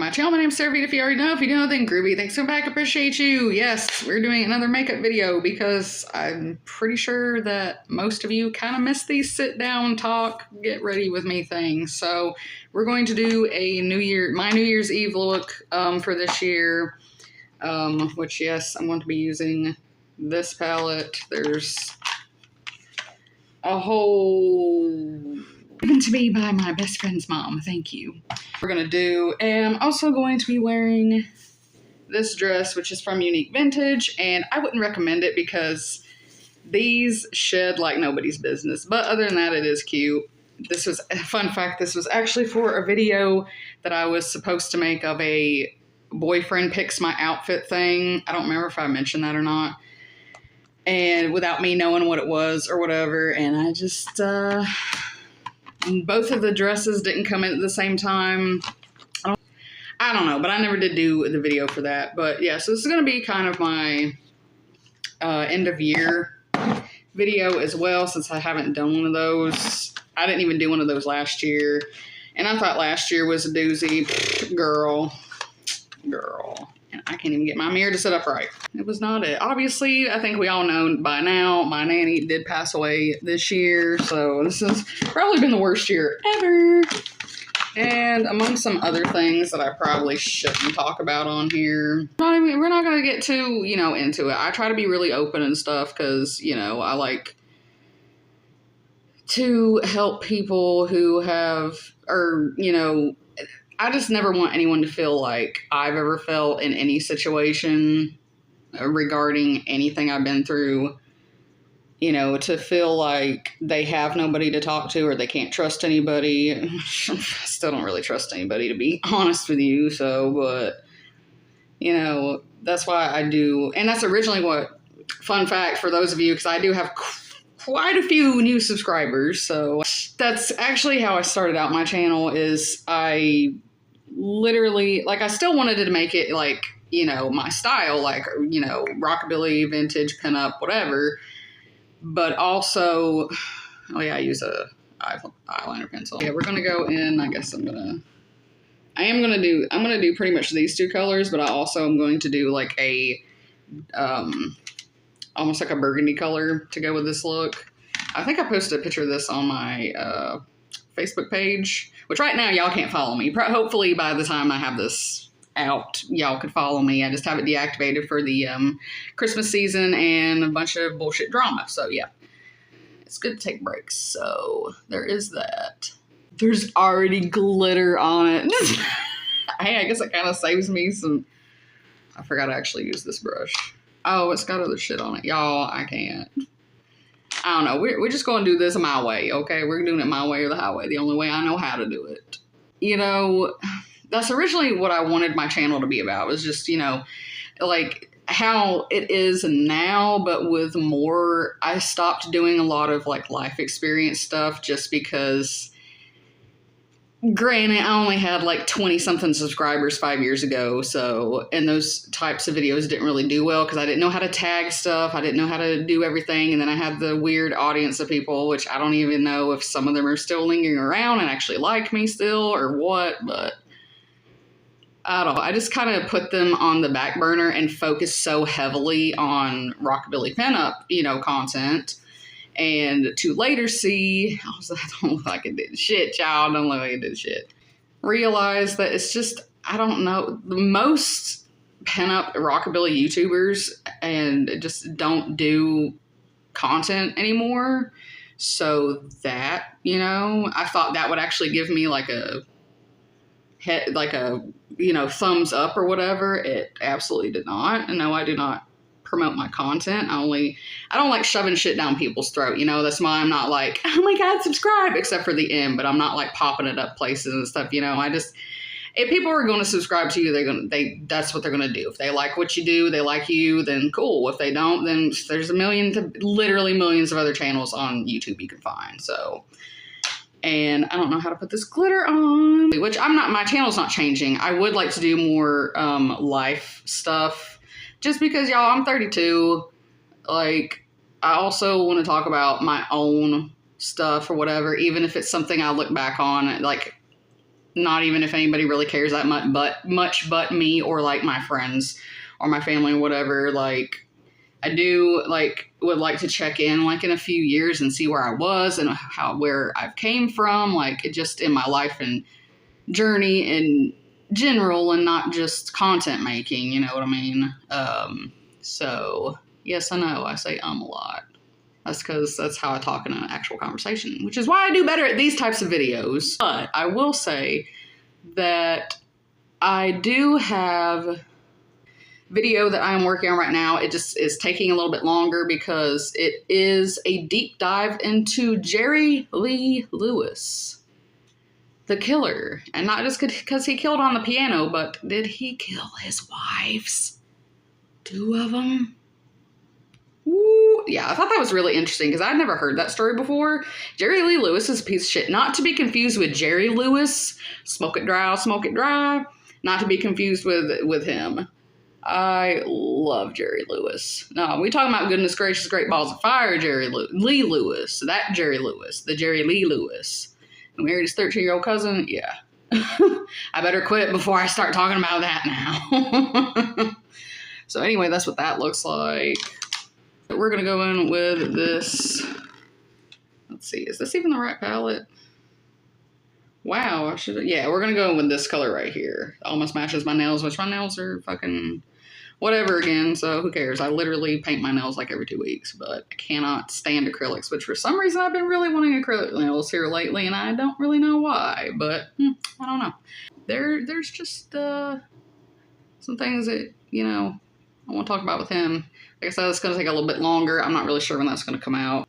my channel. My name's Sarah Vita. If you already know, if you don't, then groovy. Thanks for coming back. Appreciate you. Yes, we're doing another makeup video because I'm pretty sure that most of you kind of miss these sit down, talk, get ready with me things. So we're going to do a my New Year's Eve look for this year, which yes, I'm going to be using this palette. There's a whole given to me by my best friend's mom. Thank you. We're gonna do, and I'm also going to be wearing this dress, which is from Unique Vintage, and I wouldn't recommend it because these shed like nobody's business. But other than that, it is cute. This was a fun fact. This was actually for a video that I was supposed to make of a boyfriend picks my outfit thing. I don't remember if I mentioned that or not. And without me knowing what it was or whatever, and I just, both of the dresses didn't come in at the same time. I don't know, but I never did do the video for that. But yeah, so this is going to be kind of my end of year video as well, since I haven't done one of those. I didn't even do one of those last year. And I thought last year was a doozy. Girl. And I can't even get my mirror to sit up right. It was not it. Obviously, I think we all know by now, my nanny did pass away this year. So this has probably been the worst year ever. And among some other things that I probably shouldn't talk about on here. We're not going to get too, into it. I try to be really open and stuff because, I like to help people who have, I just never want anyone to feel like I've ever felt in any situation regarding anything I've been through, to feel like they have nobody to talk to or they can't trust anybody. I still don't really trust anybody, to be honest with you. So, but, that's why I do. And that's originally fun fact for those of you, because I do have quite a few new subscribers. So that's actually how I started out my channel. Is I literally, I still wanted to make it my style, rockabilly, vintage, pinup, whatever. But also, I use a eyeliner pencil. Yeah, we're gonna go in. I guess I'm gonna do pretty much these two colors, but I also am going to do almost like a burgundy color to go with this look. I think I posted a picture of this on my Facebook page, which right now y'all can't follow me. Hopefully by the time I have this out, y'all could follow me. I just have it deactivated for the Christmas season and a bunch of bullshit drama. So yeah, it's good to take breaks. So there is that. There's already glitter on it. Hey, I guess it kind of saves me some. I forgot to actually use this brush. Oh, it's got other shit on it. Y'all, I can't. I don't know. We're just going to do this my way, okay? We're doing it my way or the highway. The only way I know how to do it. That's originally what I wanted my channel to be about. Was just, how it is now, but with more. I stopped doing a lot of, life experience stuff just because, granted, I only had 20-something subscribers 5 years ago, and those types of videos didn't really do well because I didn't know how to tag stuff. I didn't know how to do everything, and then I had the weird audience of people, which I don't even know if some of them are still lingering around and actually like me still or what, but I don't know. I just kind of put them on the back burner and focus so heavily on rockabilly pinup, content. And to later see, I don't look like it did shit, child. Don't look like it did shit. Realize that it's just, I don't know, the most pinup rockabilly YouTubers and just don't do content anymore. So that, I thought that would actually give me a thumbs up or whatever. It absolutely did not. And no, I do not promote my content. I don't like shoving shit down people's throat. That's why I'm not oh my God, subscribe, except for the end, but I'm not popping it up places and stuff. If people are going to subscribe to you, that's what they're going to do. If they like what you do, they like you, then cool. If they don't, then there's literally millions of other channels on YouTube you can find. So, and I don't know how to put this glitter on, which my channel's not changing. I would like to do more life stuff. Just because, y'all, I'm 32, I also want to talk about my own stuff or whatever, even if it's something I look back on, Not even if anybody really cares that much but me or like my friends or my family or whatever. Like, I do like would like to check in like in a few years and see where I was and where I've came from, like just in my life and journey in general, and not just content making, you know what I mean? So yes, I know I say a lot. That's because that's how I talk in an actual conversation, which is why I do better at these types of videos. But I will say that I do have video that I'm working on right now. It just is taking a little bit longer because it is a deep dive into Jerry Lee Lewis, the killer. And not just because he killed on the piano, but did he kill his wives? 2 of them? Ooh, yeah, I thought that was really interesting because I'd never heard that story before. Jerry Lee Lewis is a piece of shit. Not to be confused with Jerry Lewis. Smoke it dry, I'll smoke it dry. Not to be confused with him. I love Jerry Lewis. No, we talking about goodness gracious, great balls of fire, Lee Lewis. That Jerry Lewis, the Jerry Lee Lewis. Who married his 13-year-old cousin? Yeah. I better quit before I start talking about that now. So anyway, that's what that looks like. We're going to go in with this. Let's see, is this even the right palette? Wow, yeah, we're going to go in with this color right here. Almost matches my nails, which my nails are fucking whatever again, so who cares? I literally paint my nails like every 2 weeks, but I cannot stand acrylics, which for some reason I've been really wanting acrylic nails here lately, and I don't really know why, but I don't know. There's just some things that, you know, I want to talk about with him. Like I said, it's going to take a little bit longer. I'm not really sure when that's going to come out.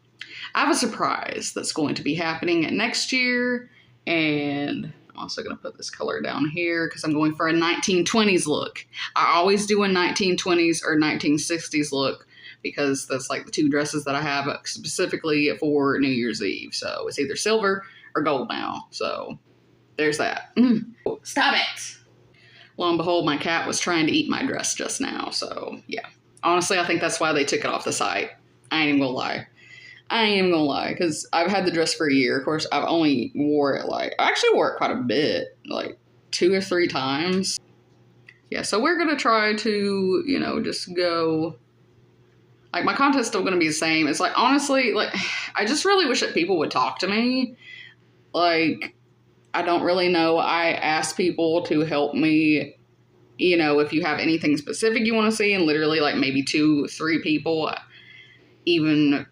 I have a surprise that's going to be happening next year, and I'm also going to put this color down here because I'm going for a 1920s look. I always do a 1920s or 1960s look because that's like the 2 dresses that I have specifically for New Year's Eve. So it's either silver or gold now. So there's that. Stop it! Lo and behold, my cat was trying to eat my dress just now. So yeah, honestly, I think that's why they took it off the site. I ain't even gonna lie. I ain't even gonna lie, because I've had the dress for a year. Of course, I've only wore it I actually wore it quite a bit, like 2 or 3 times. Yeah, so we're gonna try to, you know, just go, like, my content's still gonna be the same. It's like, honestly, like, I just really wish that people would talk to me. Like, I don't really know. I ask people to help me, you know, if you have anything specific you want to see, and literally, like, maybe 2, 3 people even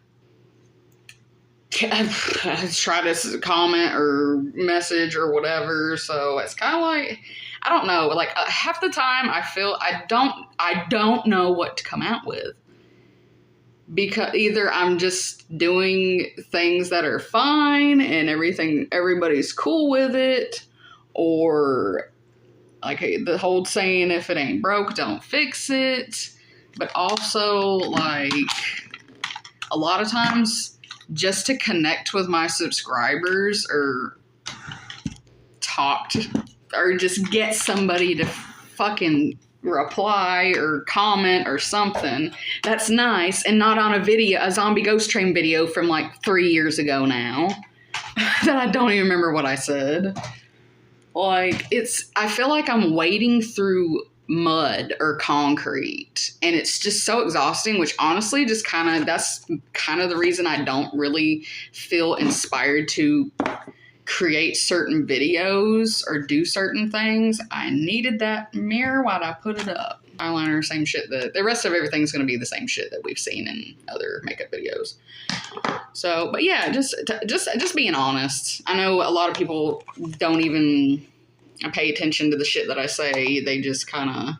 try to comment or message or whatever. So it's kind of like, I don't know, like half the time I feel I don't know what to come out with, because either I'm just doing things that are fine and everybody's cool with it, or like the whole saying, if it ain't broke, don't fix it. But also, like, a lot of times, just to connect with my subscribers or or just get somebody to fucking reply or comment or something, that's nice, and not on a zombie ghost train video from like 3 years ago now that I don't even remember what I said. Like, I feel like I'm wading through mud or concrete, and it's just so exhausting, which honestly that's kind of the reason I don't really feel inspired to create certain videos or do certain things. I needed that mirror while I put it up. Eyeliner, same shit. The rest of everything's going to be the same shit that we've seen in other makeup videos. So, but yeah, just being honest. I know a lot of people don't even pay attention to the shit that I say. They just kind of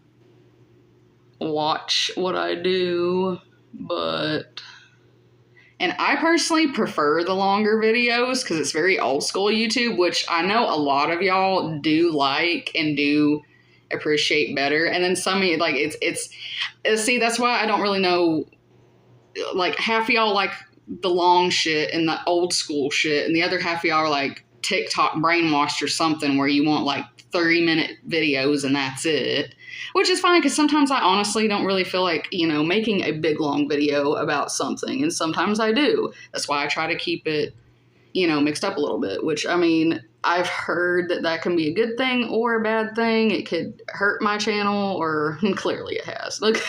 watch what I do, and I personally prefer the longer videos because it's very old school YouTube, which I know a lot of y'all do like and do appreciate better. And then some, like, it's see, that's why I don't really know, like, half of y'all like the long shit and the old school shit, and the other half of y'all are like TikTok brainwashed or something where you want like 30-minute videos and that's it, which is fine because sometimes I honestly don't really feel like, you know, making a big long video about something, and sometimes I do. That's why I try to keep it, mixed up a little bit, which, I mean, I've heard that can be a good thing or a bad thing. It could hurt my channel, or clearly it has. Like,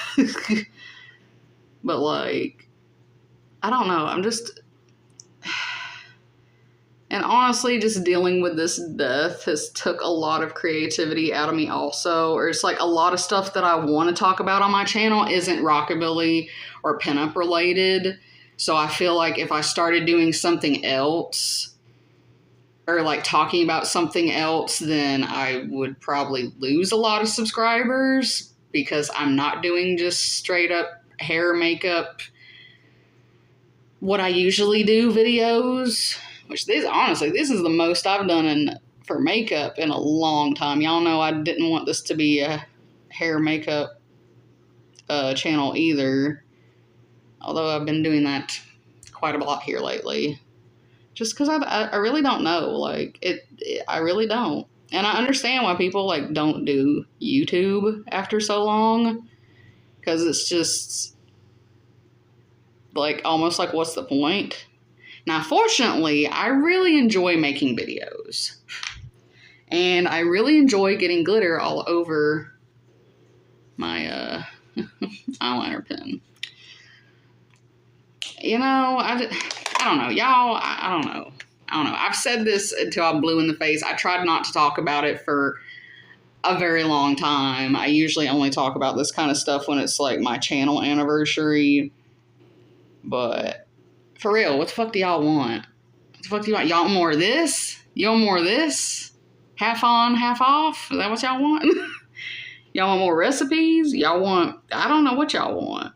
but, like, I don't know. I'm just... And honestly, just dealing with this death has took a lot of creativity out of me also. Or it's like a lot of stuff that I want to talk about on my channel isn't rockabilly or pinup related. So I feel like if I started doing something else, or like talking about something else, then I would probably lose a lot of subscribers, because I'm not doing just straight up hair, makeup, what I usually do videos. Which honestly, this is the most I've done for makeup in a long time. Y'all know I didn't want this to be a hair makeup channel either. Although I've been doing that quite a lot here lately. Just because I really don't know. Like, I really don't. And I understand why people, like, don't do YouTube after so long. Because it's just, like, almost like, what's the point? Now, fortunately, I really enjoy making videos. And I really enjoy getting glitter all over my eyeliner pen. I don't know. Y'all, I don't know. I've said this until I'm blue in the face. I tried not to talk about it for a very long time. I usually only talk about this kind of stuff when it's like my channel anniversary. But... for real, what the fuck do y'all want? What the fuck do you want? Y'all want more of this? You want more of this? Half on, half off? Is that what y'all want? Y'all want more recipes? Y'all want... I don't know what y'all want.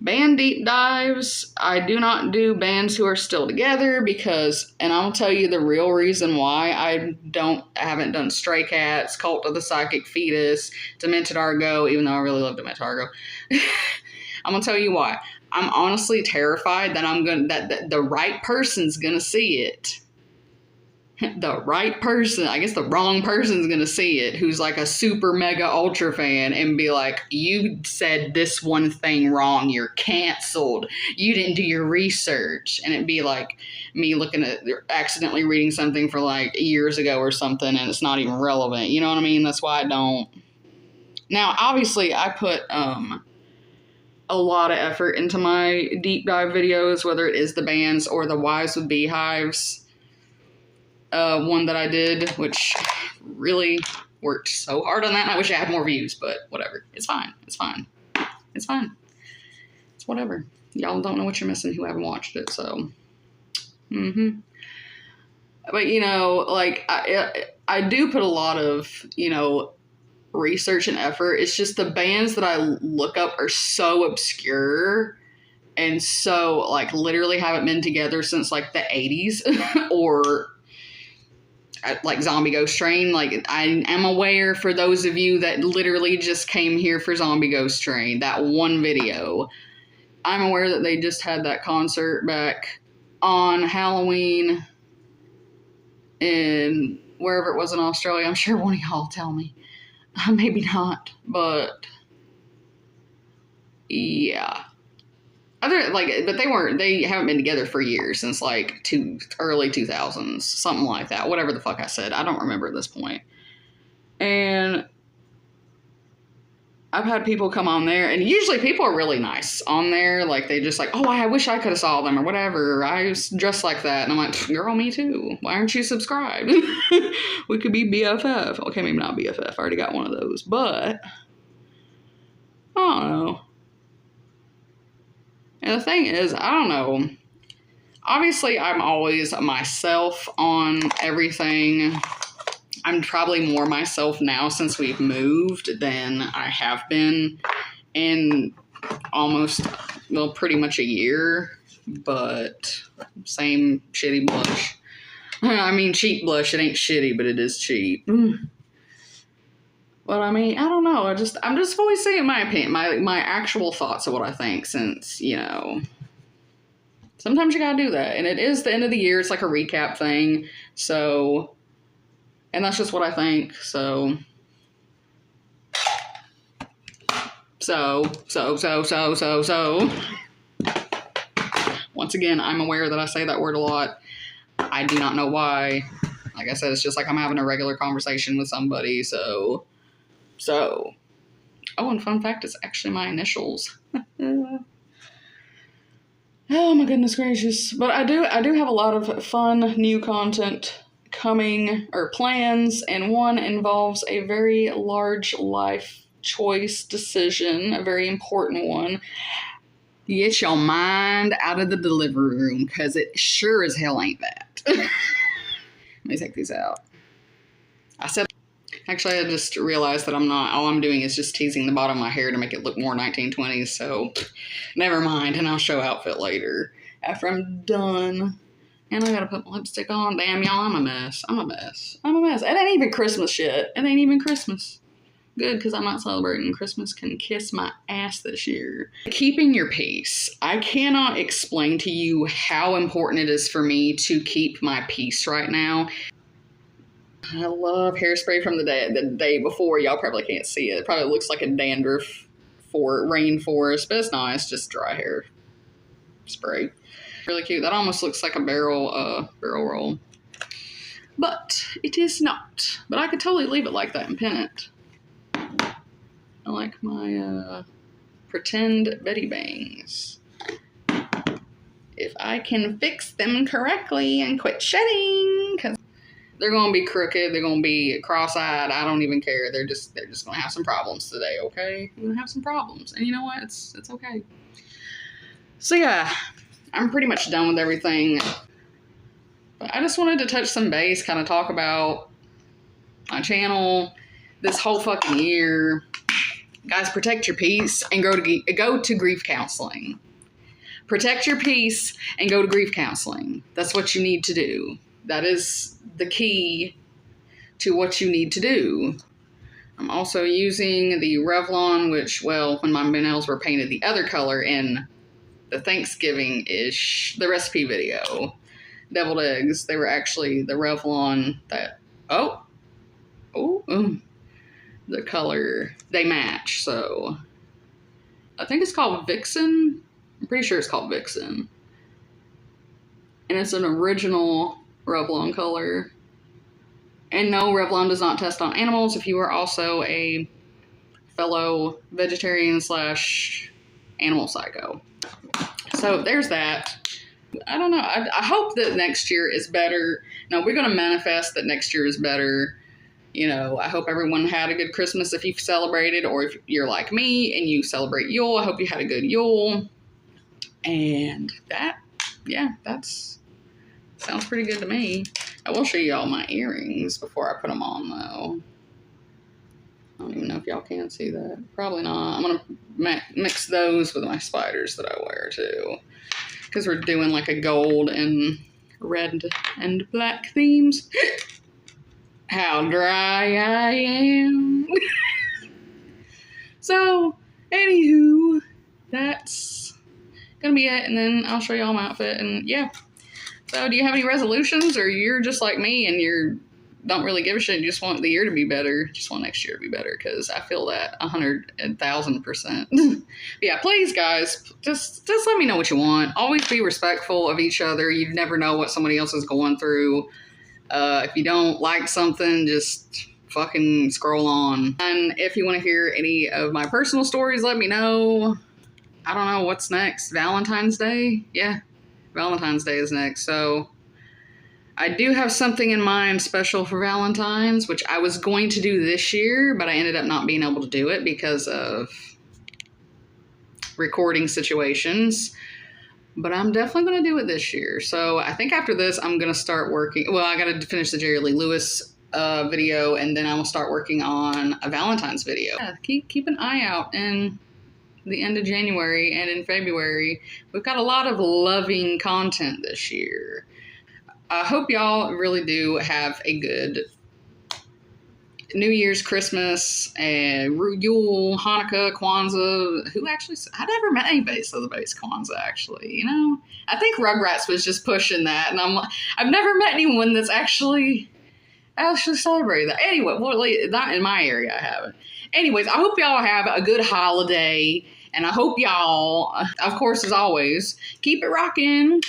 Band deep dives. I do not do bands who are still together because... and I'll tell you the real reason why I haven't done Stray Cats, Cult of the Psychic Fetus, Demented Argo, even though I really love Demented Argo. I'm gonna tell you why. I'm honestly terrified that the right person's gonna see it. The right person, I guess the wrong person's gonna see it, who's like a super mega ultra fan, and be like, you said this one thing wrong, you're canceled, you didn't do your research. And it'd be like me accidentally reading something for like years ago or something, and it's not even relevant. You know what I mean? That's why I don't. Now, obviously, I put a lot of effort into my deep dive videos, whether it is the bands or the Wives with Beehives one that I did, which really worked so hard on that. And I wish I had more views, but whatever. It's fine. It's fine. It's fine. It's whatever. Y'all don't know what you're missing who haven't watched it, so. But, like, I do put a lot of, research and effort. It's just the bands that I look up are so obscure and so, like, literally haven't been together since, like, the 80s or, like, Zombie Ghost Train. Like, I am aware, for those of you that literally just came here for Zombie Ghost Train, that one video, I'm aware that they just had that concert back on Halloween in wherever it was in Australia. I'm sure one of y'all will tell me. Maybe not, but yeah. But they haven't been together for years, since like early 2000s, something like that. Whatever the fuck I said, I don't remember at this point. And I've had people come on there, and usually people are really nice on there. Like, they just like, oh, I wish I could have saw them or whatever. I was dressed like that. And I'm like, girl, me too. Why aren't you subscribed? We could be BFF. Okay, maybe not BFF. I already got one of those. But, I don't know. And the thing is, I don't know. Obviously, I'm always myself on everything. I'm probably more myself now since we've moved than I have been in almost, well, pretty much a year. But same shitty blush. I mean, cheap blush. It ain't shitty, but it is cheap. But I mean, I don't know. I'm just always saying my opinion, my actual thoughts of what I think, since, sometimes you gotta do that. And it is the end of the year. It's like a recap thing. So, and that's just what I think. So. Once again, I'm aware that I say that word a lot. I do not know why. Like I said, it's just like I'm having a regular conversation with somebody. So. Oh, and fun fact, it's actually my initials. Oh my goodness gracious. But I do have a lot of fun new content coming, or plans, and one involves a very large life choice decision, a very important one. Get your mind out of the delivery room, because it sure as hell ain't that. Let me take these out. Actually, I just realized that all I'm doing is just teasing the bottom of my hair to make it look more 1920s, so never mind, and I'll show outfit later after I'm done. And I gotta put my lipstick on. Damn, y'all, I'm a mess. It ain't even Christmas shit. It ain't even Christmas. Good, because I'm not celebrating. Christmas can kiss my ass this year. Keeping your peace. I cannot explain to you how important it is for me to keep my peace right now. I love hairspray from the day before. Y'all probably can't see it. It probably looks like a dandruff for rainforest, but it's not. It's just dry hair spray. Really cute. That almost looks like a barrel roll, but it is not. But I could totally leave it like that and pin it. I like my pretend Betty bangs. If I can fix them correctly and quit shedding, because they're going to be crooked. They're going to be cross-eyed. I don't even care. They're just going to have some problems today, okay? We're going to have some problems. And you know what? It's okay. So, yeah. I'm pretty much done with everything. But I just wanted to touch some base, kind of talk about my channel this whole fucking year. Guys, protect your peace and go to grief counseling. Protect your peace and go to grief counseling. That's what you need to do. That is the key to what you need to do. I'm also using the Revlon, which, well, when my nails were painted the other color in the Thanksgiving-ish, the recipe video, deviled eggs, they were actually the Revlon that, the color, they match. So I think it's called Vixen. I'm pretty sure it's called Vixen. And it's an original Revlon color. And no, Revlon does not test on animals. If you are also a fellow vegetarian / animal psycho. So there's that. I don't know. I hope that next year is better. No, we're going to manifest that next year is better. You know, I hope everyone had a good Christmas if you've celebrated, or if you're like me and you celebrate Yule, I hope you had a good Yule. And that, yeah, sounds pretty good to me. I will show you all my earrings before I put them on, though. I don't even know if y'all can see that. Probably not. I'm going to mix those with my spiders that I wear, too. Because we're doing like a gold and red and black themes. How dry I am. So, anywho, that's going to be it. And then I'll show y'all my outfit. And, yeah. So, do you have any resolutions? Or you're just like me and you don't really give a shit. You just want the year to be better. Just want next year to be better, because I feel that 100,000%. Yeah, please, guys, just let me know what you want. Always be respectful of each other. You never know what somebody else is going through. If you don't like something, just fucking scroll on. And if you want to hear any of my personal stories, let me know. I don't know what's next. Valentine's Day? Yeah, Valentine's Day is next. So I do have something in mind special for Valentine's, which I was going to do this year, but I ended up not being able to do it because of recording situations. But I'm definitely going to do it this year. So I think after this, I'm going to start working. Well, I got to finish the Jerry Lee Lewis video, and then I will start working on a Valentine's video. Yeah, keep an eye out in the end of January and in February. We've got a lot of loving content this year. I hope y'all really do have a good New Year's, Christmas, and Yule, Hanukkah, Kwanzaa. I never met anybody that celebrates Kwanzaa, actually, you know? I think Rugrats was just pushing that, and I've never met anyone that's actually celebrated that. Anyway, well, not in my area, I haven't. Anyways, I hope y'all have a good holiday, and I hope y'all, of course, as always, keep it rockin'.